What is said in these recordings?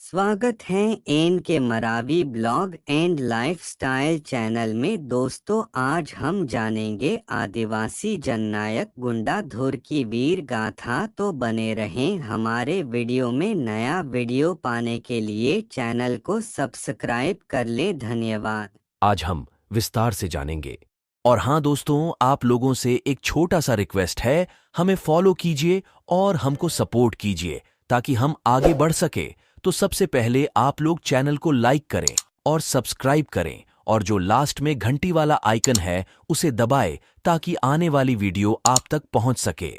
स्वागत है N K Marawi blog and lifestyle channel में। दोस्तों, आज हम जानेंगे आदिवासी जननायक गुंडाधुर की वीर गाथा। तो बने रहें हमारे वीडियो में। नया वीडियो पाने के लिए चैनल को सब्सक्राइब कर ले। धन्यवाद। आज हम विस्तार से जानेंगे। और हाँ दोस्तों, आप लोगों से एक छोटा सा रिक्वेस्ट है, हमें फॉलो कीजिए और हमको सपोर्ट कीजिए ताकि हम आगे बढ़ सके। तो सबसे पहले आप लोग चैनल को लाइक करें और सब्सक्राइब करें, और जो लास्ट में घंटी वाला आइकन है उसे दबाएं ताकि आने वाली वीडियो आप तक पहुंच सके।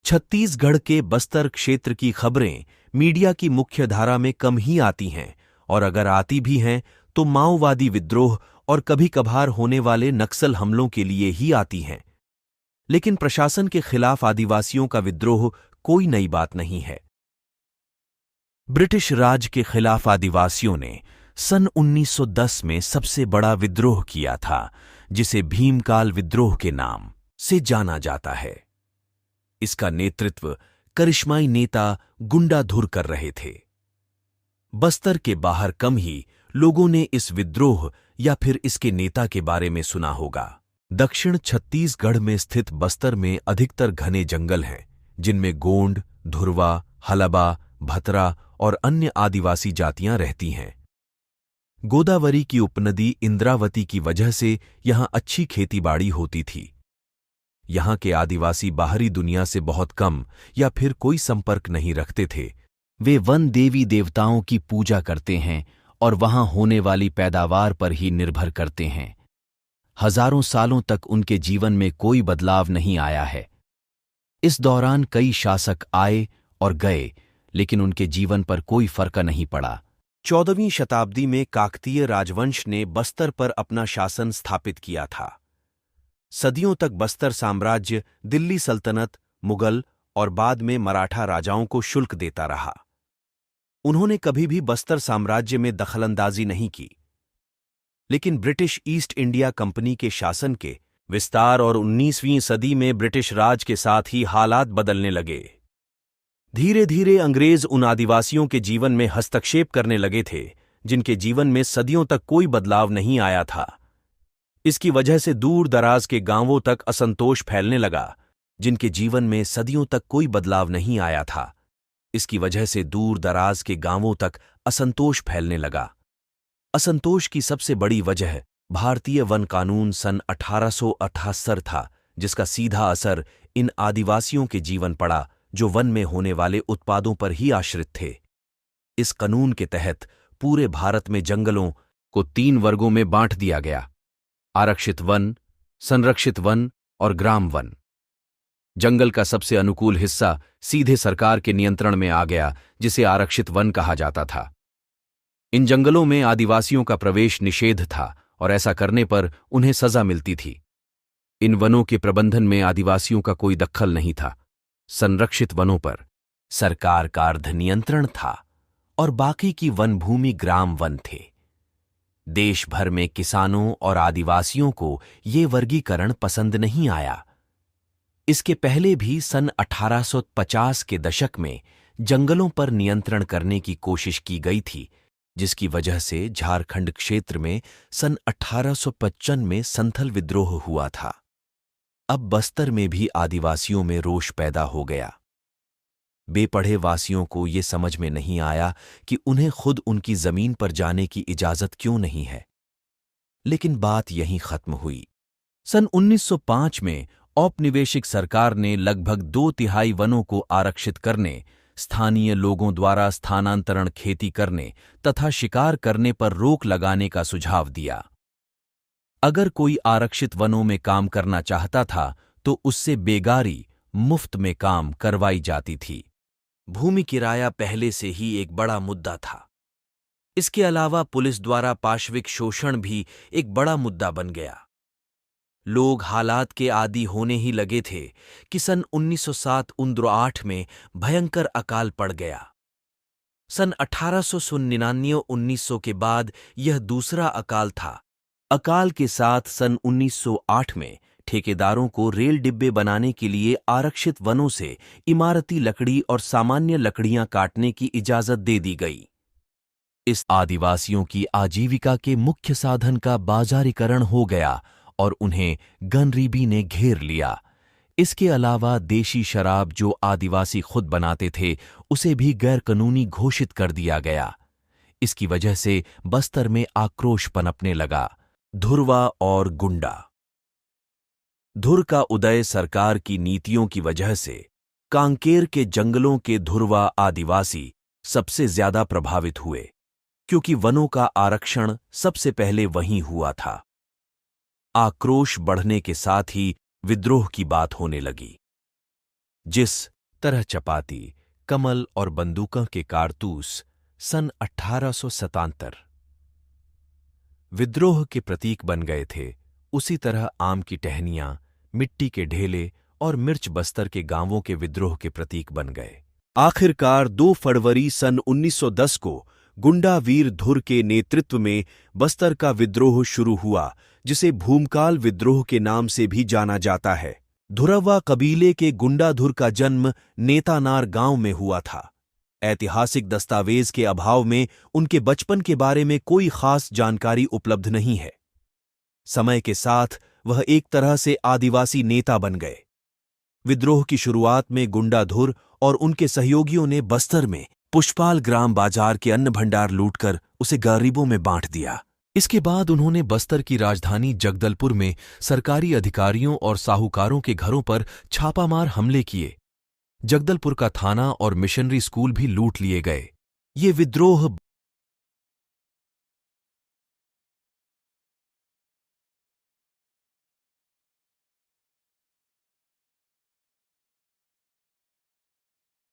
छत्तीसगढ़ के बस्तर क्षेत्र की खबरें मीडिया की मुख्य धारा में कम ही आती हैं, और अगर आती भी हैं तो माओवादी विद्रोह और कभी कभार होने वाले नक्सल हमलों के लिए ही आती हैं। लेकिन प्रशासन के खिलाफ आदिवासियों का विद्रोह कोई नई बात नहीं है। ब्रिटिश राज के खिलाफ आदिवासियों ने सन 1910 में सबसे बड़ा विद्रोह किया था, जिसे भीमकाल विद्रोह के नाम से जाना जाता है। इसका नेतृत्व करिश्माई नेता गुंडाधुर कर रहे थे। बस्तर के बाहर कम ही लोगों ने इस विद्रोह या फिर इसके नेता के बारे में सुना होगा। दक्षिण छत्तीसगढ़ में स्थित बस्तर में अधिकतर घने जंगल हैं, जिनमें गोंड, धुरवा, हलबा, भतरा और अन्य आदिवासी जातियां रहती हैं। गोदावरी की उपनदी इंद्रावती की वजह से यहां अच्छी खेतीबाड़ी होती थी। यहां के आदिवासी बाहरी दुनिया से बहुत कम या फिर कोई संपर्क नहीं रखते थे। वे वन देवी देवताओं की पूजा करते हैं और वहां होने वाली पैदावार पर ही निर्भर करते हैं। हजारों सालों तक उनके जीवन में कोई बदलाव नहीं आया है। इस दौरान कई शासक आए और गए, लेकिन उनके जीवन पर कोई फर्क नहीं पड़ा। 14वीं शताब्दी में काकतीय राजवंश ने बस्तर पर अपना शासन स्थापित किया था। सदियों तक बस्तर साम्राज्य दिल्ली सल्तनत, मुगल और बाद में मराठा राजाओं को शुल्क देता रहा। उन्होंने कभी भी बस्तर साम्राज्य में दखलंदाजी नहीं की। लेकिन ब्रिटिश ईस्ट इंडिया कंपनी के शासन के विस्तार और 19वीं सदी में ब्रिटिश राज के साथ ही हालात बदलने लगे। धीरे धीरे अंग्रेज उन आदिवासियों के जीवन में हस्तक्षेप करने लगे थे जिनके जीवन में सदियों तक कोई बदलाव नहीं आया था। इसकी वजह से दूर दराज के गांवों तक असंतोष फैलने लगा, जिनके जीवन में सदियों तक कोई बदलाव नहीं आया था। इसकी वजह से दूर दराज के गांवों तक असंतोष फैलने लगा। असंतोष की सबसे बड़ी वजह भारतीय वन कानून सन 1878 था, जिसका सीधा असर इन आदिवासियों के जीवन पड़ा जो वन में होने वाले उत्पादों पर ही आश्रित थे। इस कानून के तहत पूरे भारत में जंगलों को 3 वर्गों में बांट दिया गया: आरक्षित वन, संरक्षित वन और ग्राम वन। जंगल का सबसे अनुकूल हिस्सा सीधे सरकार के नियंत्रण में आ गया, जिसे आरक्षित वन कहा जाता था। इन जंगलों में आदिवासियों का प्रवेश निषेध था और ऐसा करने पर उन्हें सजा मिलती थी। इन वनों के प्रबंधन में आदिवासियों का कोई दखल नहीं था। संरक्षित वनों पर सरकार का अर्ध नियंत्रण था और बाकी की वन भूमि ग्राम वन थे। देश भर में किसानों और आदिवासियों को ये वर्गीकरण पसंद नहीं आया। इसके पहले भी सन 1850 के दशक में जंगलों पर नियंत्रण करने की कोशिश की गई थी, जिसकी वजह से झारखंड क्षेत्र में सन 1855 में संथल विद्रोह हुआ था। अब बस्तर में भी आदिवासियों में रोष पैदा हो गया। बेपढ़े वासियों को ये समझ में नहीं आया कि उन्हें खुद उनकी जमीन पर जाने की इजाजत क्यों नहीं है। लेकिन बात यहीं खत्म हुई। सन 1905 में औपनिवेशिक सरकार ने लगभग 2/3 वनों को आरक्षित करने, स्थानीय लोगों द्वारा स्थानांतरण, खेती करने तथा शिकार करने पर रोक लगाने का सुझाव दिया। अगर कोई आरक्षित वनों में काम करना चाहता था तो उससे बेगारी, मुफ्त में काम करवाई जाती थी। भूमि किराया पहले से ही एक बड़ा मुद्दा था। इसके अलावा पुलिस द्वारा पाशविक शोषण भी एक बड़ा मुद्दा बन गया। लोग हालात के आदी होने ही लगे थे कि सन 1907-1908 में भयंकर अकाल पड़ गया। सन 1899-1900 के बाद यह दूसरा अकाल था। अकाल के साथ सन 1908 में ठेकेदारों को रेल डिब्बे बनाने के लिए आरक्षित वनों से इमारती लकड़ी और सामान्य लकड़ियां काटने की इजाजत दे दी गई। इस आदिवासियों की आजीविका के मुख्य साधन का बाजारीकरण हो गया और उन्हें गनरीबी ने घेर लिया। इसके अलावा देशी शराब जो आदिवासी खुद बनाते थे उसे भी गैरकानूनी घोषित कर दिया गया। इसकी वजह से बस्तर में आक्रोश पनपने लगा। धुरवा और गुंडा। धुर का उदय सरकार की नीतियों की वजह से कांकेर के जंगलों के धुरवा आदिवासी सबसे ज्यादा प्रभावित हुए, क्योंकि वनों का आरक्षण सबसे पहले वहीं हुआ था। आक्रोश बढ़ने के साथ ही विद्रोह की बात होने लगी। जिस तरह चपाती, कमल और बंदूकों के कारतूस सन 1877 विद्रोह के प्रतीक बन गए थे, उसी तरह आम की टहनियां, मिट्टी के ढेले और मिर्च बस्तर के गांवों के विद्रोह के प्रतीक बन गए। आखिरकार 2 फरवरी सन 1910 को गुंडा वीर धुर के नेतृत्व में बस्तर का विद्रोह शुरू हुआ, जिसे भूमकाल विद्रोह के नाम से भी जाना जाता है। धुरवा कबीले के गुंडा धुर का जन्म नेतानार गांव में हुआ था। ऐतिहासिक दस्तावेज के अभाव में उनके बचपन के बारे में कोई खास जानकारी उपलब्ध नहीं है। समय के साथ वह एक तरह से आदिवासी नेता बन गए। विद्रोह की शुरुआत में गुंडा धुर और उनके सहयोगियों ने बस्तर में पुष्पाल ग्राम बाजार के अन्न भंडार लूटकर उसे गरीबों में बांट दिया। इसके बाद उन्होंने बस्तर की राजधानी जगदलपुर में सरकारी अधिकारियों और साहूकारों के घरों पर छापामार हमले किए। जगदलपुर का थाना और मिशनरी स्कूल भी लूट लिए गए। ये विद्रोह